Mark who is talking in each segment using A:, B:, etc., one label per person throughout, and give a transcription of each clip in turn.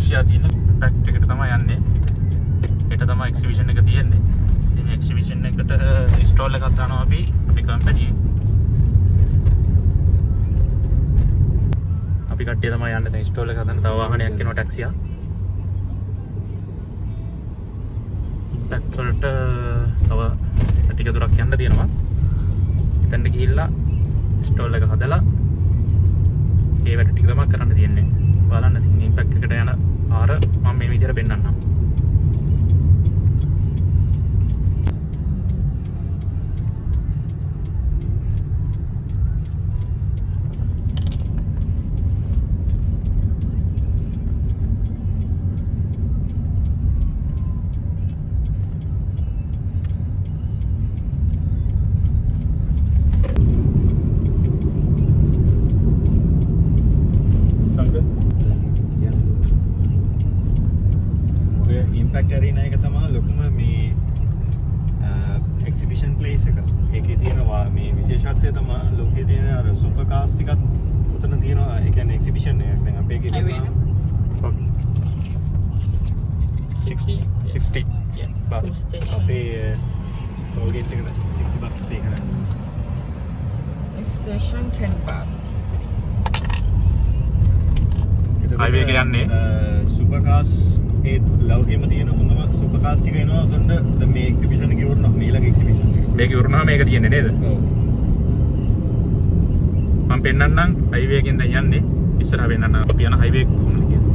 A: ලක්ෂ්‍යය තියෙන ඉම්පැක්ට් එකට තමයි යන්නේ. හෙට තමයි එක්සිබිෂන් එක තියෙන්නේ. ඉතින් එක්සිබිෂන් එකට ස්ටෝල් එකක් දානවා අපි කම්පැනියේ. අපි කට්ටිය තමයි යන්නේ දැන් ස්ටෝල් එක හදන්න. තව වාහනයක් එනවා ටැක්සියක්. ඉම්පැක්ට් වලට තව ටික දුරක් යන්න තියෙනවා. එතනට ගිහිල්ලා ස්ටෝල් එක හදලා ඒ වැඩ ටික තමයි කරන්න තියෙන්නේ. බලන්න ඉතින් ඉම්පැක්ට් එකට යන ආර මම මේ විදිහට පෙන්නන්නම්.
B: ඉම්පැක්ට් ඇරීනා එක තමයි ලොකුම මේ එක්සිබිෂන් ප්ලේස් එක. ඒකේ තියෙනවා මේ විශේෂත්වය තමයි ලෝකයේ තියෙන අර සුපර් කාර්ස් ටිකක් උතන තියෙනවා. ඒ කියන්නේ එක්සිබිෂන් එකක්. දැන් අපේ ගේ තියෙනවා
A: 60
B: අපේ ටෝල්ගේට් එකට $60 pay කරන්න.
C: Station 10 baht.
A: highway එක යන්නේ
B: සුපර් කාර්ස් ඒ ලෝකෙම තියෙන හොඳම සුපර් කාර්ස් ටික එනවා උතන. දැන් මේ එක්සිබිෂන් එක ඉවරනවා. ඊළඟ එක්සිබිෂන් එක.
A: මේක ඉවරනවා මේක තියෙන්නේ නේද?
B: ඔව්.
A: මම පෙන්නන්නම් highway එකෙන් දැන් යන්නේ. ඉස්සරහ පෙන්නන්න අපි යන highway එක කොහොමද කියලා.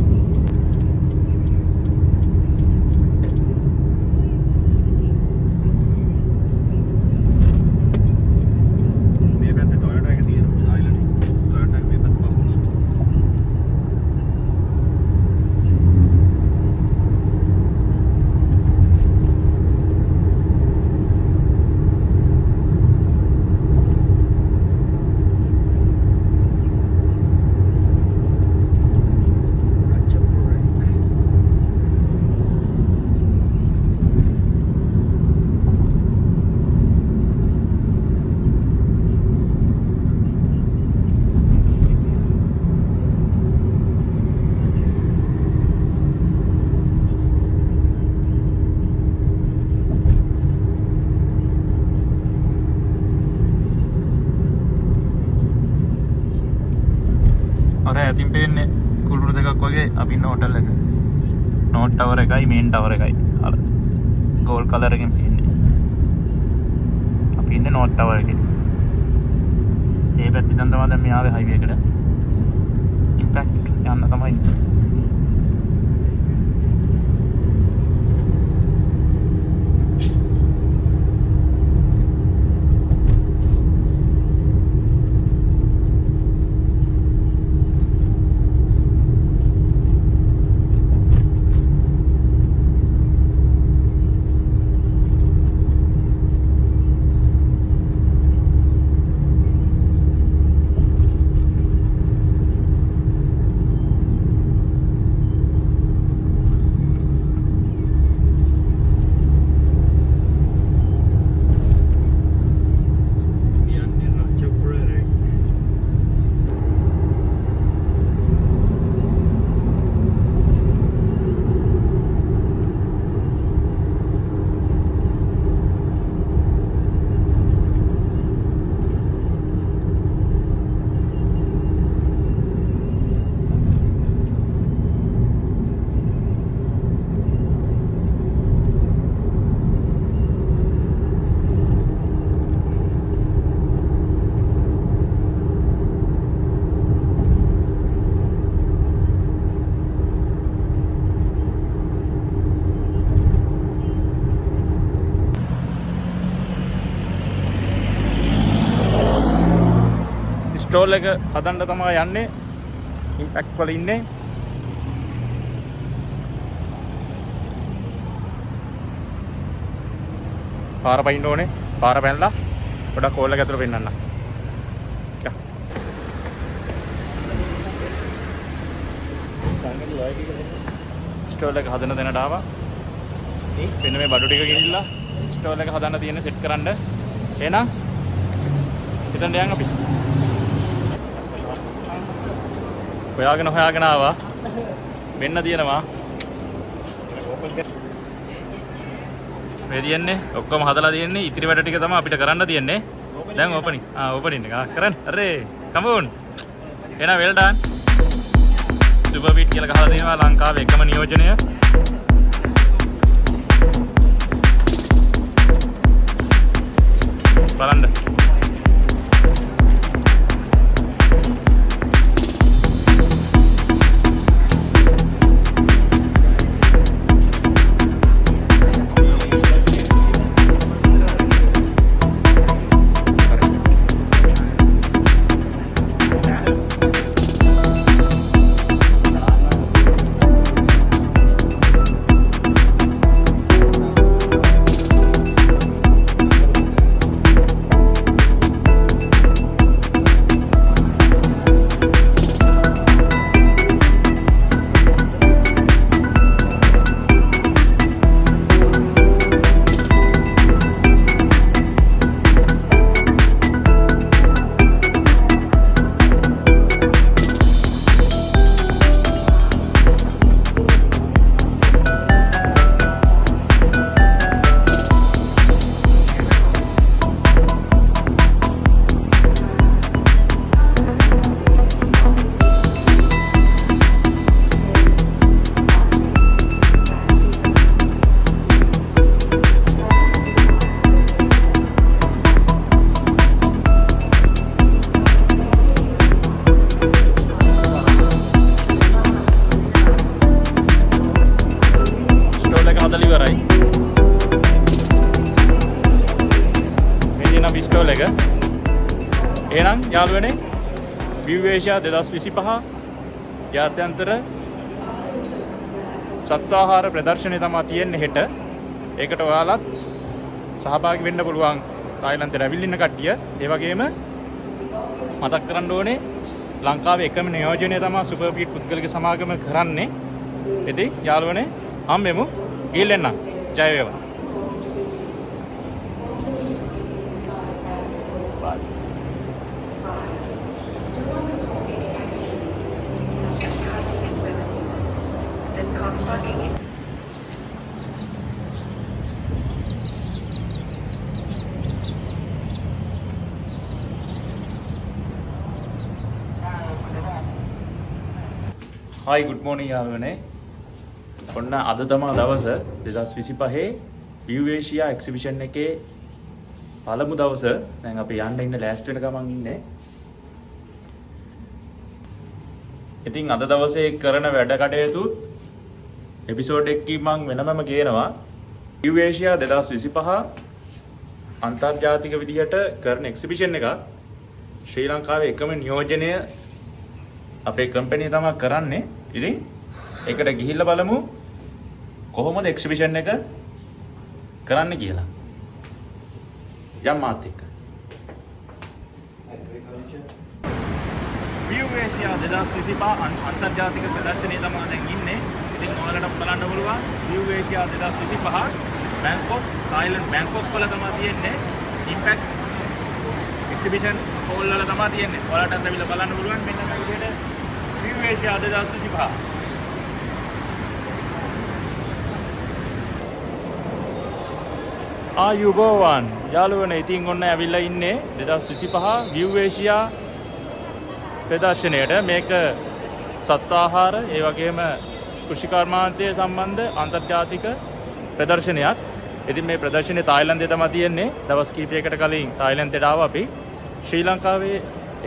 A: අර ඇතින් පේන්නේ කුළුණු දෙකක් වගේ අපි ඉන්න හෝටල් එක. නෝට් ටවර් එකයි මේන් ටවර් එකයි. අර ගෝල්ඩ් කලර් එකෙන් පේන්නේ. අපි ඉන්නේ නෝට් ටවර් එකේ. මේ පැත්තෙන් තමයි දැන් මේ ආවේ highway එකට. ඉම්පැක්ට් යන්න තමයි. ස්ටෝල් එක හදන්න තමයි යන්නේ. ඉම්පැක්ට් වල ඉන්නේ. පාර පයින්න ඕනේ. පාර පැනලා පොඩක් කෝල් එක ඇතුළ පෙන්නන්න. ස්ටෝල් එක හදන තැනට ආවා. මෙන්න මේ බඩු ටික ගිහිල්ලා ස්ටෝල් එක හදන්න තියෙන සෙට් කරන්න. එහෙනම් හිතන්න යන් අපි. හොයාගෙන ආවා. වෙන්න තියෙනවා. මේ තියෙන්නේ ඔක්කොම හදලා තියෙන්නේ. ඉතිරි වැඩ ටික තමයි අපිට කරන්න තියෙන්නේ. දැන් ඕපනින්. ඕපනින් එක කරන්න. අරේ come on. එනවා well done. සුපර් බීට් කියලා ගහලා තියෙනවා ලංකාවේ එකම නියෝජනය. බලන්න. එහෙනම් යාළුවනේ View Asia 2025 ජාත්‍යන්තර සත්වාහාර ප්‍රදර්ශනය තමයි තියෙන්නේ හෙට. ඒකට ඔයාලත් සහභාගී වෙන්න පුළුවන් තායිලන්තයට ඇවිල්ලා ඉන්න කට්ටිය. ඒ වගේම මතක් කරන්න ඕනේ ලංකාවේ එකම නියෝජනය තමයි සුපර් බීට් පුද්ගලික සමාගම කරන්නේ. ඉතින් යාළුවනේ හම්බෙමු. ගිහින් එන්න. ජය වේවා. Hi, good morning යාළුවනේ. ඔන්න අද තමයි දවස 2025 View Asia exhibition එකේ පළමු දවස. දැන් අපි යන්න ඉන්න ලෑස්ති වෙන ගමන් ඉන්නේ. ඉතින් අද දවසේ කරන වැඩ කටයුතු එපිසෝඩ් එකකින් මම වෙනමම කියනවා. View Asia 2025 අන්තර්ජාතික විදිහට කරන එක්සිබිෂන් එකක්. ශ්‍රී ලංකාවේ එකම නියෝජනය අපේ කම්පැනි තමයි කරන්නේ. ඉතින් ඒකට ගිහිල්ලා බලමු කොහොමද එක්සිබිෂන් එක කරන්න කියලා. යම් මාත් එක්ක. View Asia 2025 අන්තර්ජාතික ප්‍රදර්ශනයේ තමයි දැන් ඉන්නේ. ඉතින් ඔයාලට බලන්න පුළුවන් View Asia 2025 බැංකොක් තායිලන්ත බැංකොක් වල තමයි තියෙන්නේ. ඉම්පැක්ට් එක්සිබිෂන් හෝල් වල තමයි තියෙන්නේ. ඔයාලට ඇවිල්ලා බලන්න පුළුවන් මෙන්න මේ විදිහට View Asia 2025. ආයුබෝවන් යාළුවනේ, ඉතින් ඔන්න ඇවිල්ලා ඉන්නේ 2025 View Asia ප්‍රදර්ශනයට. මේක සත්වාහාර ඒ වගේම කෘෂිකර්මාන්තය සම්බන්ධ අන්තර්ජාතික ප්‍රදර්ශනයක්. ඉතින් මේ ප්‍රදර්ශනය තායිලන්තයේ තමයි තියෙන්නේ. දවස් කිහිපයකට කලින් තායිලන්තයට ආවා අපි. ශ්‍රී ලංකාවේ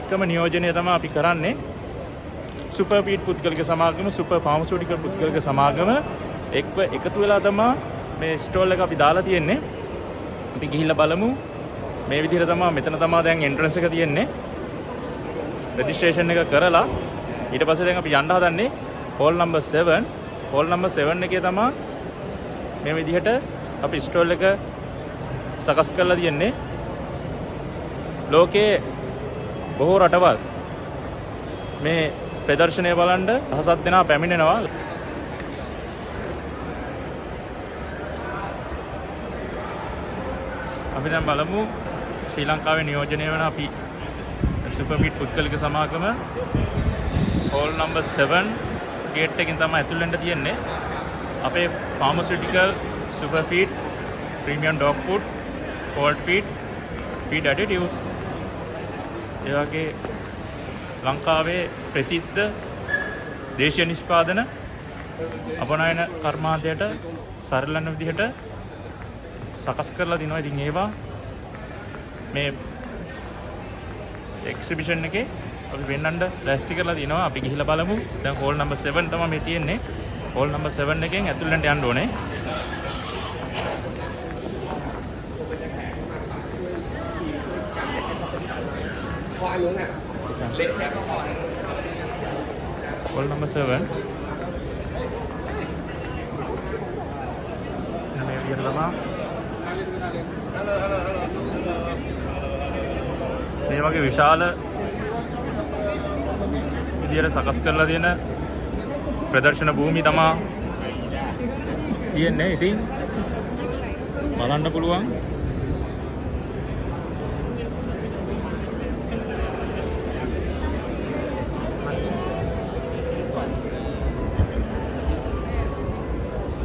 A: එකම නියෝජනය තමයි අපි කරන්නේ. සුපර් බීට් පුද්ගලික සමාගම, සුපර් ෆාමසිටිකල් පුද්ගලික සමාගම එකතු වෙලා තමයි මේ ස්ටෝල් එක අපි දාලා තියෙන්නේ. අපි ගිහිල්ලා බලමු. මේ විදිහට තමයි මෙතන තමයි දැන් එන්ට්‍රන්ස් එක තියෙන්නේ. රෙජිස්ට්‍රේෂන් එක කරලා ඊට පස්සේ දැන් අපි යන්න හදන්නේ හෝල් නම්බර් 7. හෝල් නම්බර් 7 එකේ තමයි මේ විදිහට අපි ස්ටෝල් එක සකස් කරලා තියෙන්නේ. ලෝකයේ බොහෝ රටවල් මේ ප්‍රදර්ශනය බලන්න දහසක් දෙනා පැමිණෙනවා. අපි දැන් බලමු ශ්‍රී ලංකාවේ නියෝජනය වෙන අපි සුපර් බීට් පුද්ගලික සමාගම හෝල් නම්බර් 7 ගේට් එකකින් තමයි ඇතුල් වෙන්න තියෙන්නේ. අපේ pharmaceutical, super feed, premium dog food, cold feed, feed additives. ඒ වගේ ලංකාවේ ප්‍රසිද්ධ දේශීය නිෂ්පාදන අපනයන කර්මාන්තයට සරලන විදිහට සකස් කරලා දිනවා. ඉතින් ඒවා මේ එක්සිබිෂන් එකේ අපි වෙන්නන්න ලෑස්ති කරලා දිනවා. අපි ගිහිල්ලා බලමු. දැන් හෝල් නම්බර් 7 තමයි මේ තියෙන්නේ. හෝල් නම්බර් 7 එකෙන් ඇතුළට යන්න ඕනේ. හෝල් නම්බර් 7 මේ විදිහට තමයි මේ වගේ විශාල විදියට සකස් කරලා තියෙන ප්‍රදර්ශන භූමි තමා තියෙන්නේ. ඉතින් බලන්න පුළුවන්.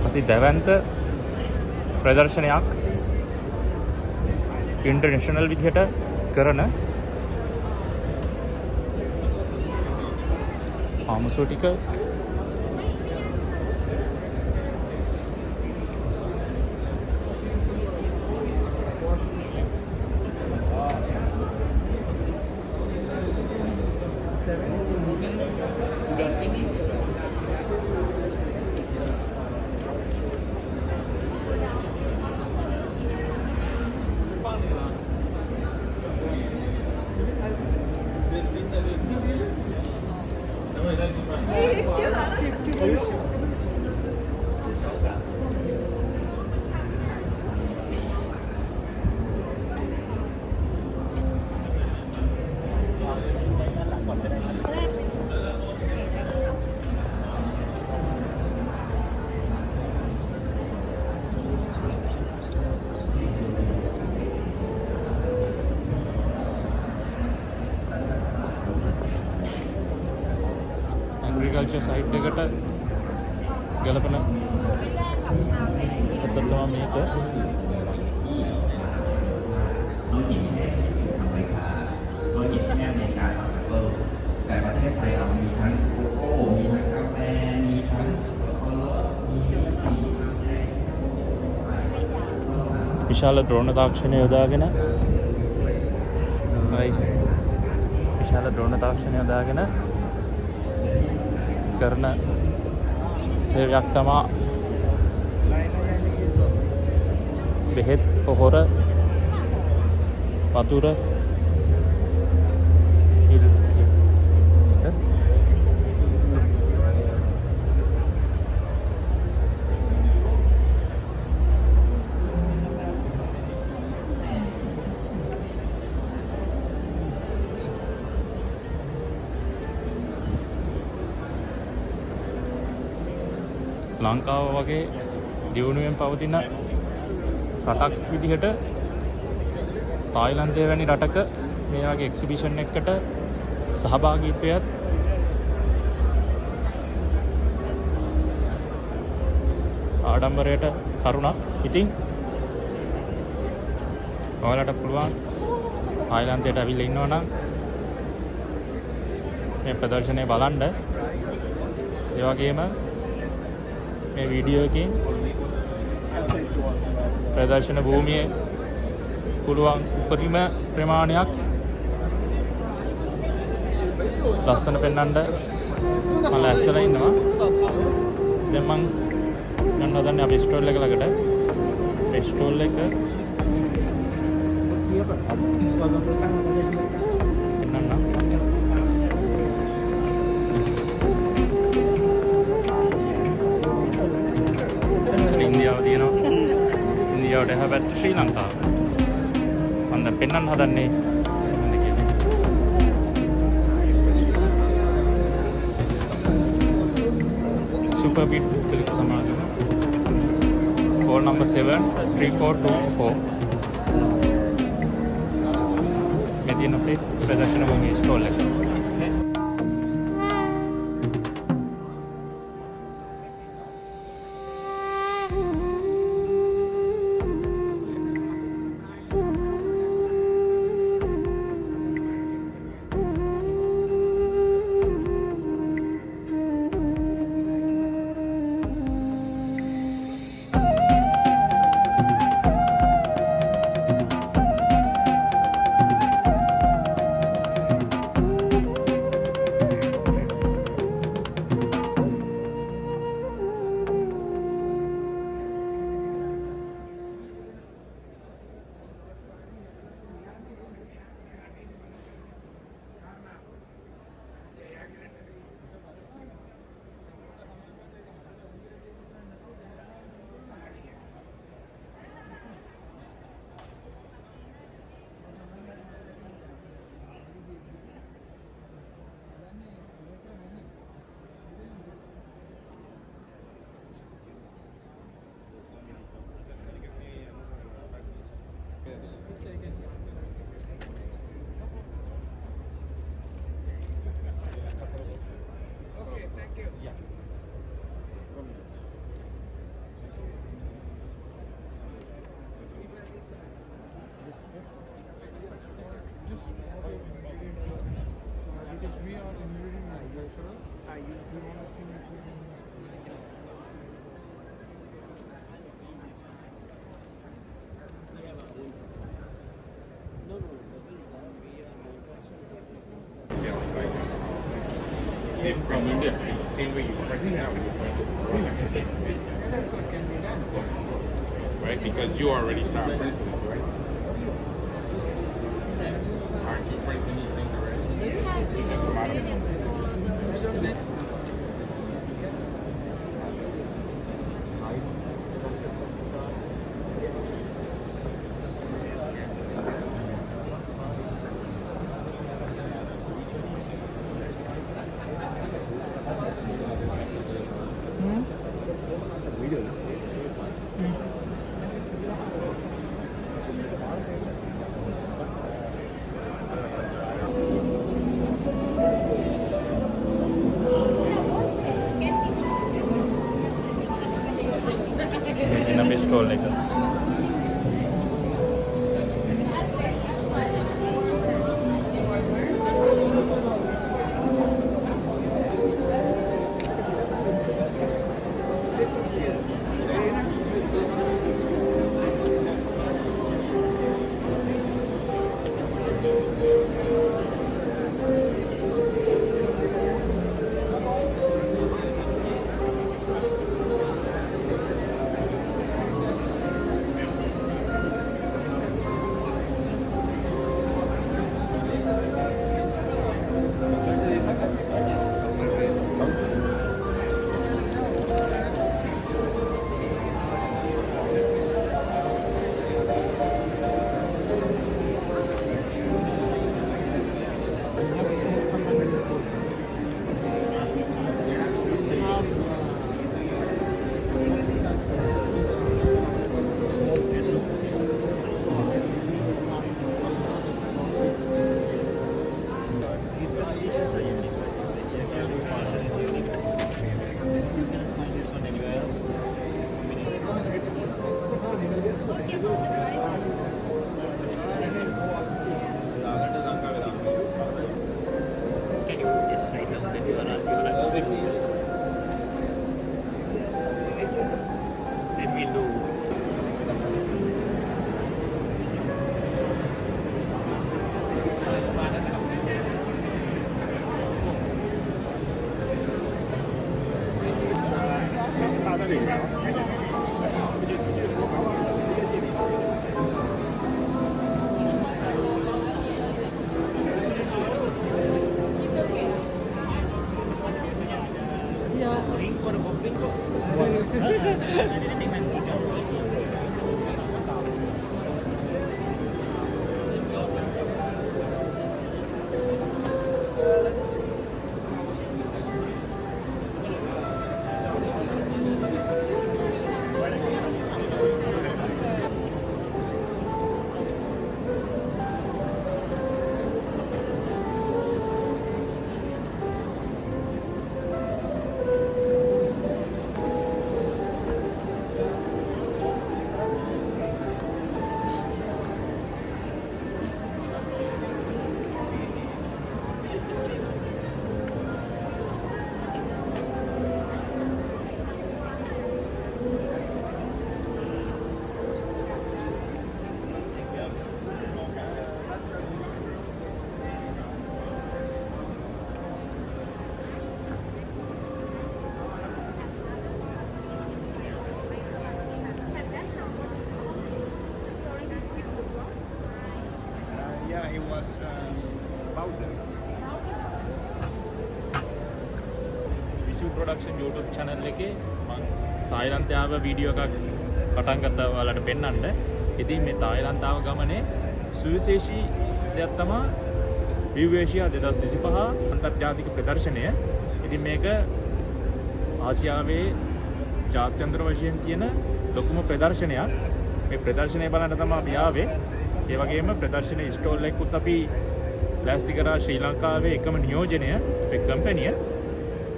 A: අති දැවැන්ත ප්‍රදර්ශනයක් ඉන්ටර්නැෂනල් විදිහට කරන pharmaceutical agriculture site එකට ගලපන පොත තමයි මේක. විශාල ඩ්‍රෝන තාක්ෂණය යොදාගෙන කරන සේවයක් තමා බෙහෙත්, පොහොර, වතුර ලංකාව වගේ දියුණුවෙන් පවතින රටක් විදිහට තායිලන්තය වැනි රටක මේ වගේ එක්සිබිෂන් එකකට සහභාගීත්වයත් ආඩම්බරයට කරුණක්. ඉතින් ඔයාලට පුළුවන් තායිලන්තයට ඇවිල්ලා ඉන්නවා නම් මේ ප්‍රදර්ශනය බලන්න. ඒ වගේම මේ වීඩියෝ එකකින් ප්‍රදර්ශන භූමියේ පුළුවන් උපරිම ප්‍රමාණයක් ලස්සන පෙන්වන්න මම ලැස්සලා ඉන්නවා. දැන් මම යන්න හදන්නේ අපේ ස්ටෝල් එක ළඟට. ඒ ස්ටෝල් එක ඉන්දියාවට එහා පැත්ත ශ්‍රී ලංකාව. මම දැන් පෙන්වන්න හදන්නේ සුපර් බීට් ක්ලික් සමාගම කෝල් නම්බර් 7 3424 මේ තියෙන අපේ ප්‍රදර්ශන භූමියේ ස්ටෝල් එක.
C: from India. It's the same way you press it now. Right? Because you already started printing it, right? Aren't you printing these things already? It's just a matter of
B: video
A: එන මේ stall එක.
B: Yeah, it was about them.
A: Visu production YouTube channel එකේ මම තායිලන්තය ආව video එකක් පටන් ගත්තා ඔයාලට පෙන්වන්න. ඉතින් මේ තායිලන්ත ආව ගමනේ සුවිශේෂී දෙයක් තමයි View Asia 2025 අන්තර්ජාතික ප්‍රදර්ශනය. ඉතින් මේක ආසියාවේ ජාත්‍යන්තර වශයෙන් තියෙන ලොකුම ප්‍රදර්ශනයක්. මේ ප්‍රදර්ශනය බලන්න තමයි අපි ආවේ. ඒ වගේම ප්‍රදර්ශනයේ ස්ටෝල් එකකුත් අපි ප්ලාස්ටික් කරා ශ්‍රී ලංකාවේ එකම නියෝජනය ඒ කම්පැනිය.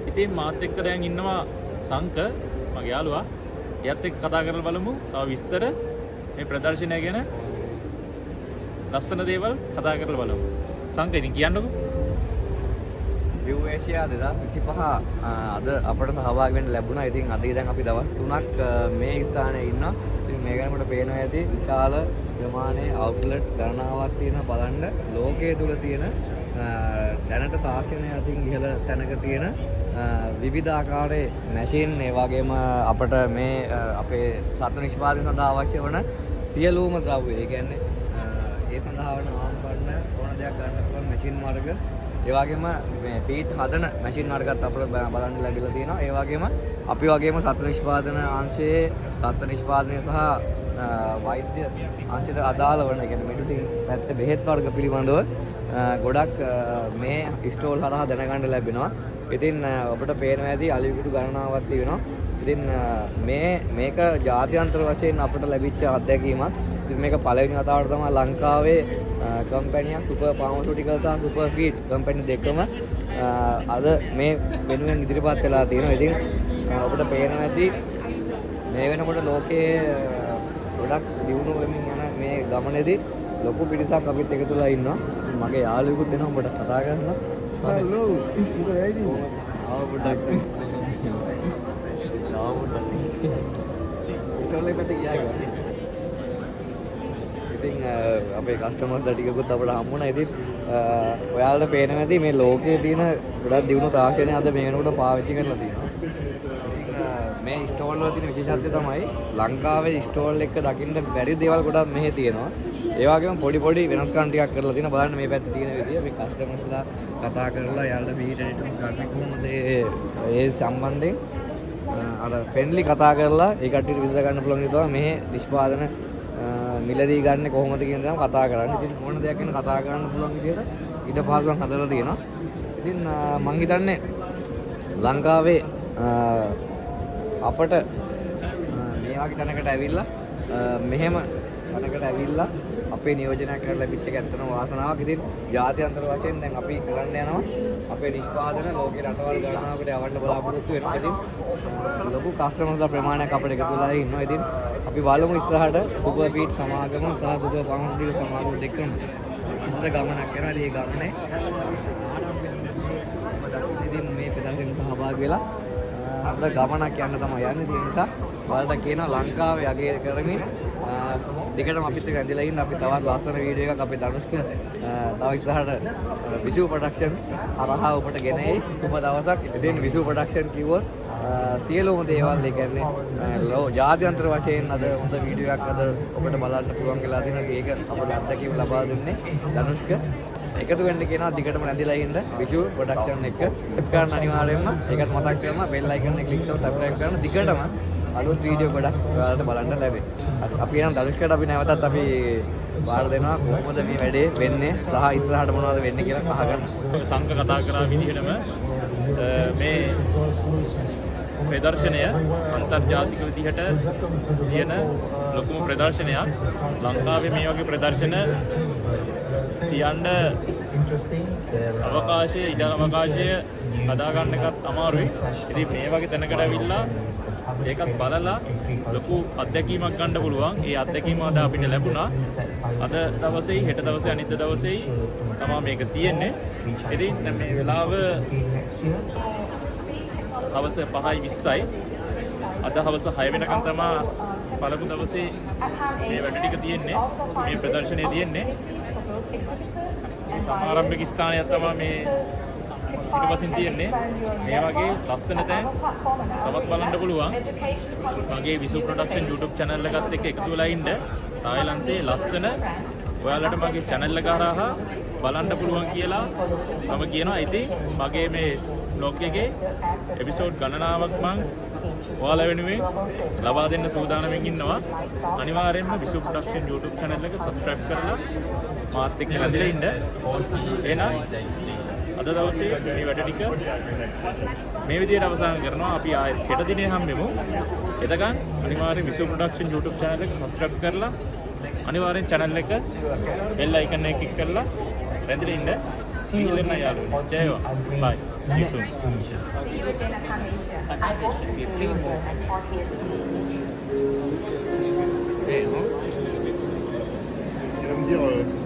A: ඉතින් මාත් එක්ක දැන් ඉන්නවා සංක මගේ යාළුවා. එයත් එක්ක කතා කරලා බලමු තව විස්තර මේ ප්‍රදර්ශනය ගැන ලස්සන දේවල් කතා කරලා බලමු. සංක ඉතින් කියන්නකෝ.
D: View Asia 2025 අද අපට සහභාගී වෙන්න ලැබුණා. ඉතින් අද දැන් අපි දවස් 3ක් මේ ස්ථානයේ ඉන්නවා. ඉතින් මේ ගැන මට පේනවා ඇති විශාල ප්‍රමාණයේ අවුට්ලට් ගණනාවක් තියෙන බලන්න ලෝකයේ තුල තියෙන දැනට තාක්ෂණය අතින් ඉහළ තැනක තියෙන විවිධ ආකාරයේ මැෂින් ඒ වගේම අපට මේ අපේ සත්ව නිෂ්පාදනය සඳහා අවශ්‍ය වන සියලුම ද්‍රව්‍ය ඒ කියන්නේ ඒ සඳහා වන ආම්පන්න ඕන දෙයක් ගන්න පුළුවන් මැෂින් මාර්ග ඒ වගේම මේ ෆීඩ් හදන මැෂින් මාර්ගات අපිට බලන්න ලැබිලා තියෙනවා. ඒ වගේම අපි වගේම සත්ව නිෂ්පාදන අංශයේ සත්ව නිෂ්පාදනය සහ වෛද්‍ය අංශයට අදාළ වන කියන්නේ මෙඩිසින් පැත්තේ බෙහෙත් වර්ග පිළිබඳව ගොඩක් මේ ස්ටෝල් හරහා දැනගන්න ලැබෙනවා. ඉතින් ඔබට පේනවා ඇති අලිවිකුඩු ගණනාවක් තියෙනවා. ඉතින් මේක ජාත්‍යන්තර වශයෙන් අපිට ලැබිච්ච අත්දැකීමක්. ඉතින් මේක පළවෙනි වතාවට තමයි ලංකාවේ කම්පැනි සුපර් ෆාමසිටිකල් සහ සුපර් ෆීඩ් කම්පැනි දෙකම අද මේ වෙනුවෙන් ඉදිරිපත් වෙලා තියෙනවා. ඉතින් ඔබට පේනවා ඇති මේ වෙනකොට ලෝකයේ ගොඩක් දියුණු වෙමින් යන මේ ගමනේදී ලොකු පිරිසක් අපිත් එකතුලා ඉන්නවා. මගේ යාළුවෙකුත් එනවා ඔබට කතා කරන්න. හලෝ මොකද ඇයිද? ආව පොඩ්ඩක්. ආව පොඩ්ඩක්. ඉතලේ පැත්තේ ගියා ගන්නේ. ඉතින් අපේ කස්ටමර්ස්ලා ටිකකුත් අපිට හම්බුණා. ඉතින් ඔයාලට පේනවා ඇති මේ ලෝකයේ තියෙන ගොඩක් දියුණු තාක්ෂණය අද මේ වෙනකොට පාවිච්චි කරලා තියෙනවා. මේ ස්ටෝල් වල තියෙන විශේෂත්වය තමයි ලංකාවේ ස්ටෝල් එක දකින්න බැරි දේවල් ගොඩක් මෙහෙ තියෙනවා. ඒ වගේම පොඩි වෙනස්කම් ටිකක් කරලා තියෙනවා. බලන්න මේ පැත්තේ තියෙන විදිය මේ කස්ටමර්ස්ලා කතා කරලා යාළුවා පිටිට ගන්න කොහොමද ඒ සම්බන්ධයෙන් අර ෆ්‍රෙන්ඩ්ලි කතා කරලා ඒ කට්ටියට විසඳ ගන්න පුළුවන් විදිහට මේ නිෂ්පාදන මිලදී ගන්න කොහොමද කියන දේ කතා කරන්නේ. ඉතින් මොන දෙයක් ගැන කතා කරන්න පුළුවන් විදිහට ඊට පහසුකම් හදලා තියෙනවා. ඉතින් මං හිතන්නේ ලංකාවේ අපට මේ වගේ තැනකට ඇවිල්ලා මෙහෙම තැනකට ඇවිල්ලා අපේ නියෝජනයක් කරලා ලැබිච්ච එක ඇත්තටම වාසනාවක්. ඉතින් ජාත්‍යන්තර වශයෙන් දැන් අපි කරන්න යනවා අපේ නිෂ්පාදන ලෝකේ රටවල් ගණනාවකට යවන්න බලාපොරොත්තු වෙනවා. ඉතින් ලොකු කස්ටමර්ස්ලා ප්‍රමාණයක් අපිට එකතු වෙලා ඉන්නවා. ඉතින් අපි බලමු ඉස්සරහට සුපර් ෆීඩ් සමාගම සහ සුපර් ෆාමසිටිකල් සමාගම දෙකම හොඳ ගමනක් කරනවා. මේ ගමනේ ඉතින් මේ ප්‍රදර්ශන සහභාගී වෙලා අපිට ගමනක් යන්න තමයි යන්නේ. ඒ නිසා ඔයාලට කියනවා ලංකාවේ අගය කරමින් දෙකටම අපිත් එක්ක ඇඳලා ඉන්න. අපි තවත් ලස්සන වීඩියෝ එකක් අපේ ධනුෂ්ක තව ඉස්සරහට විසු ප්‍රොඩක්ෂන් හරහා ඔබට ගෙනෙයි සුබ දවසක්. ඉතින් විසු ප්‍රොඩක්ෂන් කිව්වොත් සියලුම දේවල් ඒ කියන්නේ ජාත්‍යන්තර වශයෙන් අද හොඳ වීඩියෝ එකක් අද ඔබට බලන්න පුළුවන් කියලා තියෙනවා. ඒක අපිට අත්දැකීම් ලබා දුන්නේ ධනුෂ්ක. එකතු වෙන්න කියනවා දිගටම රැඳිලා ඉන්න විසු ප්‍රොඩක්ෂන් එක කරන්න අනිවාර්යයෙන්ම ඒකත් මතක් කරනවා බෙල් අයිකන් එක ක්ලික් කරලා සබ්ස්ක්‍රයිබ් කරන්න. දිගටම අලුත් වීඩියෝ ගොඩක් ඔයාලට බලන්න ලැබේ. අපි නම් ධනුෂ්කට අපි නැවතත් අපි වාර දෙනවා කොහොමද මේ වැඩේ වෙන්නේ සහ ඉස්සරහට මොනවද වෙන්නේ කියලා අහගන්න.
A: සංඝ කතා කරා විදිහටම මේ ප්‍රදර්ශනය අන්තර්ජාතික විදිහට තියෙන ලොකුම ප්‍රදර්ශනයක්. ලංකාවේ මේ වගේ ප්‍රදර්ශන තියන්න අවකාශය ඉඩ අවකාශය හදාගන්න එකත් අමාරුයි. ඉතින් මේ වගේ තැනකට ඇවිල්ලා ඒකත් බලලා ලොකු අත්දැකීමක් ගන්න පුළුවන්. ඒ අත්දැකීම අද අපිට ලැබුණා. අද දවසේ හෙට දවසේ අනිත් දවසේ තමයි මේක තියෙන්නේ. ඉතින් මේ වෙලාව හවස 5:20යි. අද හවස 6 වෙනකන් තමයි පළමු දවසේ මේ වැඩ ටික තියෙන්නේ. මේ ප්‍රදර්ශනය තියෙන්නේ. සමාරම්භක ස්ථානයක් තමයි මේ පිටපසින් තියෙන්නේ. මේ වගේ ලස්සන තැන් තවත් බලන්න පුළුවන්. මගේ විසු ප්‍රොඩක්ෂන් YouTube channel එකත් එක්ක එකතු වෙලා ඉන්න. තායිලන්තයේ ලස්සන ඔයාලට මගේ channel එක හරහා බලන්න පුළුවන් කියලා මම කියනවා. ඉතින් මගේ මේ vlog එකේ එපිසෝඩ් ගණනාවක් මම ඔයාලා වෙනුවෙන් ලබා දෙන්න සූදානම්ෙන් ඉන්නවා. අනිවාර්යයෙන්ම විසු ප්‍රොඩක්ෂන් YouTube channel එක subscribe කරලා මාත් එක්ක රැඳිලා ඉන්න. එහෙනම් අද දවසේ මේ වැඩ ටික මේ විදිහට අවසන් කරනවා. අපි ආයෙත් හෙට දිනේ හම්බෙමු. එතකන් අනිවාර්යෙන් විසු ප්‍රොඩක්ෂන් YouTube channel එක subscribe කරලා අනිවාර්යෙන් channel එක bell icon එක click කරලා රැඳිලා ඉන්න. සීලෙන්න යාළුවෝ. ජය වේවා. bye. see you soon.
B: C'est de me dire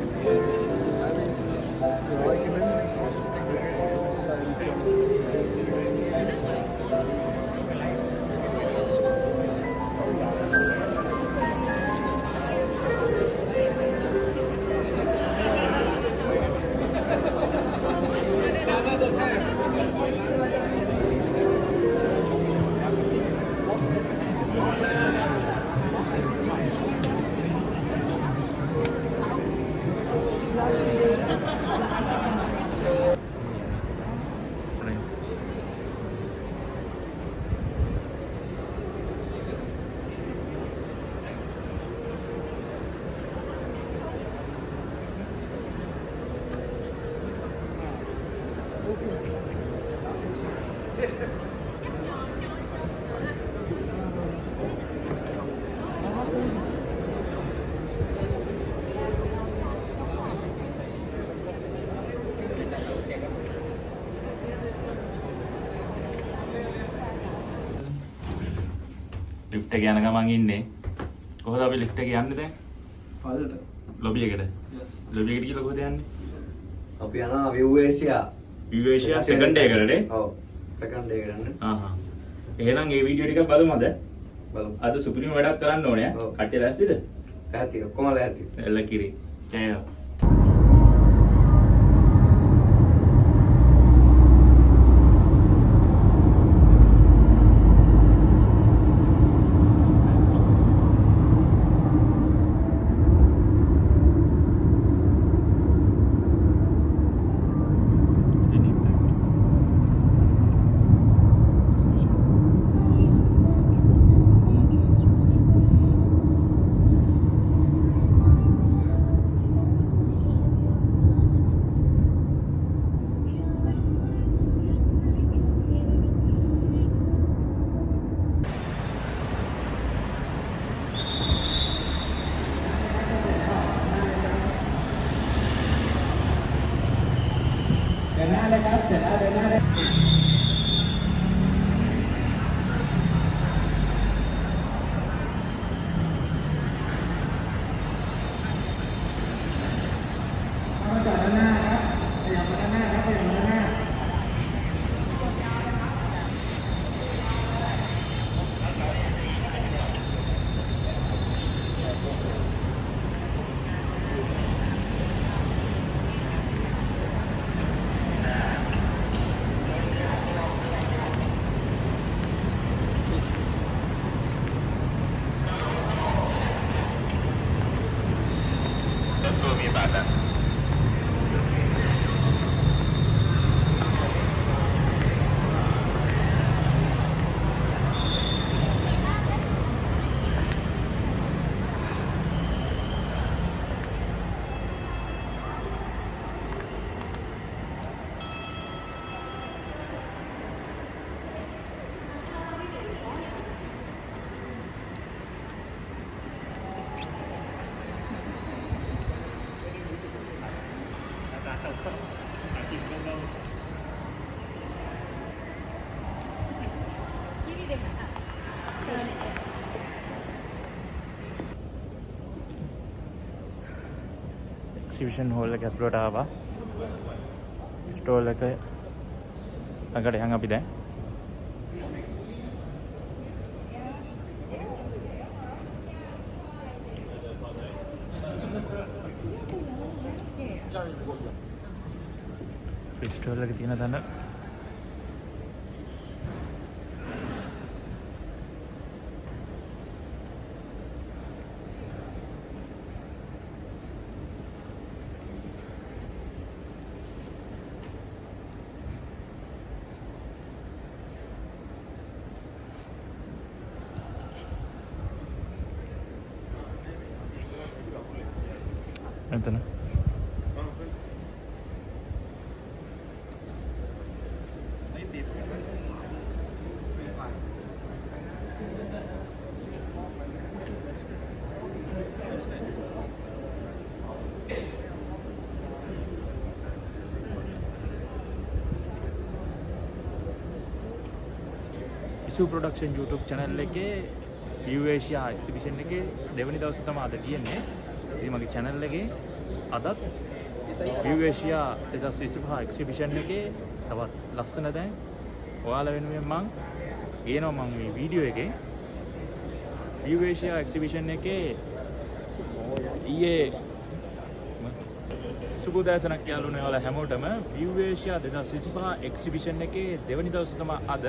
A: lift එක යන ගමන් ඉන්නේ. කොහොමද අපි ලිෆ්ට් එක යන්නේ දැන්?
B: පල්ලට.
A: ලොබි එකට.
B: Yes.
A: ලොබි එකට කියලා කොහොමද යන්නේ?
D: අපි යනවා View Asia.
A: View Asia second day එකකට.
D: ඔව්. second day එකට යන්නේ.
A: ආහා. එහෙනම් මේ වීඩියෝ ටික බලමුද?
D: බලමු.
A: අද සුපිරිම වැඩක් කරන්න ඕනේ.
D: ඔව්.
A: කට්ටිය ලෑස්තිද?
D: ඇති ඔක්කොම ලෑස්ති.
A: එල්ල කිරි. ජය. එක්සිබිෂන් හෝල් එක ඇතුළට ආවා. ස්ටෝල් එක ළඟට යන් අපි දැන්. ස්ටෝල් එක තියෙන තැන එතන ඉසු ප්‍රොඩක්ෂන් YouTube channel එකේ View Asia exhibition එකේ දෙවනි දවසේ තමයි අද තියෙන්නේ. ඉතින් මගේ channel එකේ අදත් View Asia 2025 exhibition එකේ තවත් ලස්සන දැන් ඔයාලා වෙනුවෙන් මම ගේනවා මම මේ වීඩියෝ එකේ View Asia exhibition එකේ ඊයේ සුබෝදෑසනක් යාළුවනේ ඔයාලා හැමෝටම View Asia 2025 exhibition එකේ දෙවනි දවසේ තමයි අද.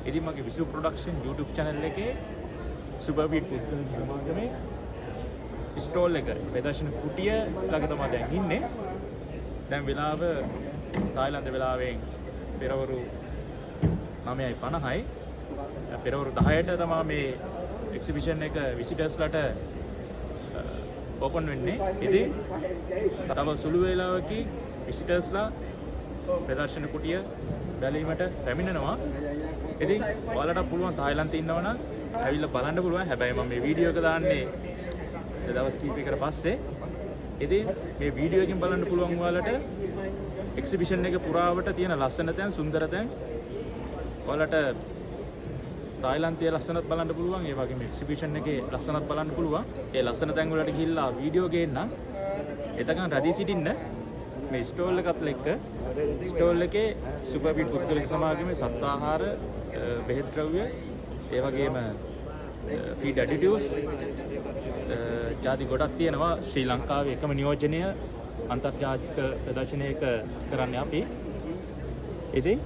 A: ඉතින් මගේ විසු ප්‍රොඩක්ෂන් YouTube channel එකේ සුපර් බීට් පුත්තුන් නිර්මාණයේ ස්ටෝල් එක ප්‍රදර්ශන කුටිය ළඟ තමයි දැන් ඉන්නේ. දැන් වෙලාව තායිලන්ත වෙලාවෙන් පෙරවරු 9:50යි. පෙරවරු 10ට තමයි මේ එක්සිබිෂන් එක විසිටර්ස්ලාට ඕපන් වෙන්නේ. ඉතින් තව සුළු වේලාවකින් විසිටර්ස්ලා ප්‍රදර්ශන කුටිය බැලීමට පැමිණෙනවා. ඉතින් ඔයාලට පුළුවන් තායිලන්තේ ඉන්නවනම් ඇවිල්ලා බලන්න පුළුවන්. හැබැයි මම මේ වීඩියෝ එක දාන්නේ දවස් කීපයකට පස්සේ. ඉතින් මේ වීඩියෝ එකෙන් බලන්න පුළුවන් ඔයාලට එක්සිබිෂන් එක පුරාවට තියෙන ලස්සන තැන්, සුන්දර තැන් ඔයාලට තායිලන්තයේ ලස්සනත් බලන්න පුළුවන්. ඒ වගේම එක්සිබිෂන් එකේ ලස්සනත් බලන්න පුළුවන්. ඒ ලස්සන තැන් වලට ගිහිල්ලා වීඩියෝ ගේන්න. එතකන් රැඳී සිටින්න මේ ස්ටෝල් එකත් එක්ක ස්ටෝල් එකේ සුපර්බීට් පුද්ගලික සමාගමේ සත්ව ආහාර, බෙහෙත් ද්‍රව්‍ය, ඒ වගේම ෆීඩ් ඇඩිටිව්ස් ජාති ගොඩක් තියෙනවා. ශ්‍රී ලංකාවේ එකම නියෝජනය අන්තර්ජාතික ප්‍රදර්ශනයක කරන්න අපි. ඉතින්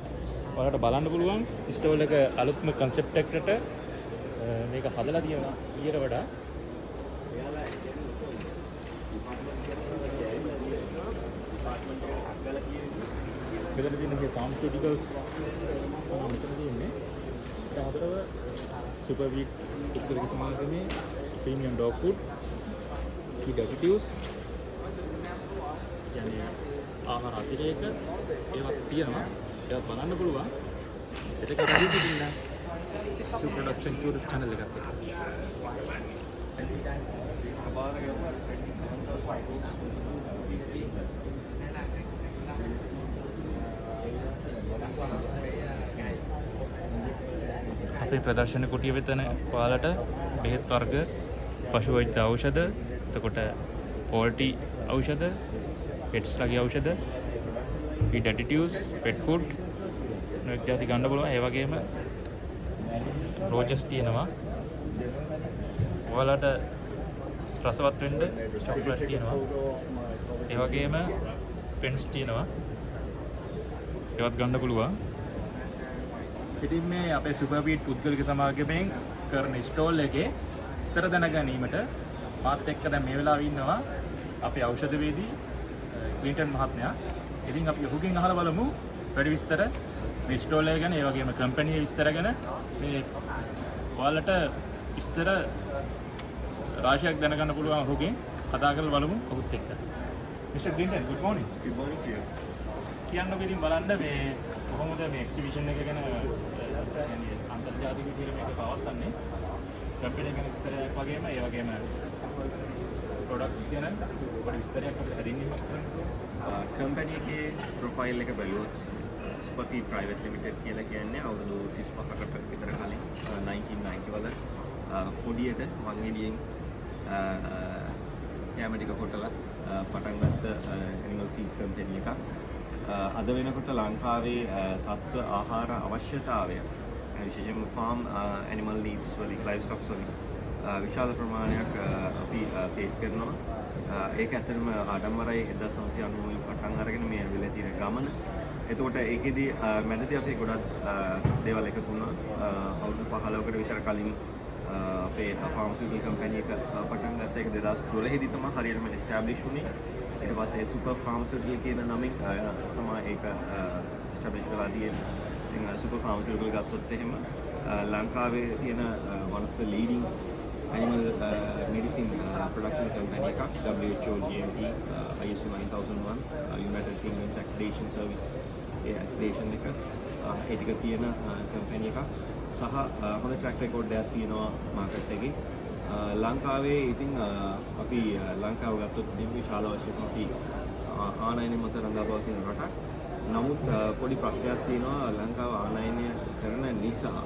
A: ඔයාලට බලන්න පුළුවන් ස්ටෝල් එක අලුත්ම කන්සෙප්ට් එකකට මේක හදලා තියෙනවා ඊට වඩා. මෙතන තියෙන මේ ෆාර්මසිටිකල්ස් මෙතන තියෙන්නේ. ඒ හතරව සුපර්බීට් පුද්ගලික සමාගමේ ප්‍රීමියම් ඩොග් ෆුඩ්, ෆීඩ් ඇඩිටිව්ස්, කියන්නේ ආහාර අතිරේක ඒවත් තියෙනවා. ඒවත් බලන්න පුළුවන්. ඒක රැඳී සිටින්න සු ප්‍රොඩක්ෂන් YouTube channel එකත් එක්ක. අපේ ප්‍රදර්ශන කුටිය වෙතන ඔයාලට බෙහෙත් වර්ග, පශු වෛද්‍ය ඖෂධ, එතකොට පෝල්ටි ඖෂධ, පෙට්ස්ලාගේ ඖෂධ, ෆීඩ් ඇඩිටිව්ස්, පෙට් ෆුඩ් නොඑක් જાති ගන්න පුළුවන්. ඒ වගේම රෝජස් තියෙනවා. ඔයාලට රසවත් වෙන්න චොක්ලට් තියෙනවා. ඒ වගේම පෙන්ස් තියෙනවා. ඒවත් ගන්න පුළුවන්. ඉතින් මේ අපේ සුපර්බීට් පුද්ගලික සමාගමෙන් කරන ස්ටෝල් එකේ විස්තර දැනගැනීමට මාත් එක්ක දැන් මේ වෙලාවේ ඉන්නවා අපේ ඖෂධවේදී ක්ලින්ටන් මහත්මයා. ඉතින් අපි ඔහුගෙන් අහලා බලමු වැඩි විස්තර මේ ස්ටෝල් එක ගැන, ඒ වගේම කම්පැනි විස්තර ගැන. මේ ඔයාලට විස්තර රාශියක් දැනගන්න පුළුවන් ඔහුගෙන්. කතා කරලා බලමු ඔහුත් එක්ක. Mister Clinton, good morning.
B: Good morning to you.
A: කියන්නකො ඉතින් බලන්න මේ කොහොමද මේ එක්සිබිෂන් එක ගැන අන්තර්ජාතික විදිහට මේක පවත්වන්නේ. කම්පැනි ගැන විස්තරයක් වගේම ඒ වගේම ප්‍රොඩක්ට්ස් ගැන පොඩි විස්තරයක් අපිට හදින්නින්මත් කරන්න.
B: කම්පැනි එකේ ප්‍රොෆයිල් එක බැලුවොත් සුපර්ෆීඩ් ප්‍රයිවට් ලිමිටඩ් කියලා කියන්නේ අවුරුදු 35කට විතර කලින් 1990 වල පොඩියට වංගෙඩියෙන් කැම ටික කොටලා පටන් ගත්ත ඇනිමල් ෆීඩ් කම්පැනි එකක්. අද වෙනකොට ලංකාවේ සත්ව ආහාර අවශ්‍යතාවය විශේෂයෙන්ම ෆාම් ඇනිමල් නීඩ්ස් වලින්, ලයිව් ස්ටොක්ස් වලින් විශාල ප්‍රමාණයක් අපි ෆේස් කරනවා. ඒක ඇත්තටම ආඩම්බරයි 1990 වලින් පටන් අරගෙන මේ වෙලේ තියෙන ගමන. එතකොට ඒකෙදි මැදදී අපි ගොඩක් දේවල් එකතු වුණා. අවුරුදු 15කට විතර කලින් අපේ ෆාර්මසිටිකල් කම්පැනි එක පටන් ගත්ත එක 2012 දී තමයි හරියටම එස්ටැබ්ලිෂ් වුණේ. ඊට පස්සේ සුපර් ෆාර්මසිටිකල් කියන නමින් තමයි ඒක එස්ටැබ්ලිෂ් වෙලා තියෙන්නේ. ඉතින් සුපර් ෆාර්මසිටිකල් ගත්තොත් එහෙම ලංකාවේ තියෙන one of the leading animal medicine production company එකක්. WHO GMP ISO 9001 United Kingdom's accreditation service A accreditation එක ඒ ටික තියෙන company එකක්. සහ හොඳ track record එකක් තියෙනවා market එකේ. ලංකාවේ ඉතින් අපි ලංකාව ගත්තොත් විශාල වශයෙන් අපි ආනයන මත රඳාපවතින රටක්. නමුත් පොඩි ප්‍රශ්නයක් තියෙනවා ලංකාව ආනයනය කරන නිසා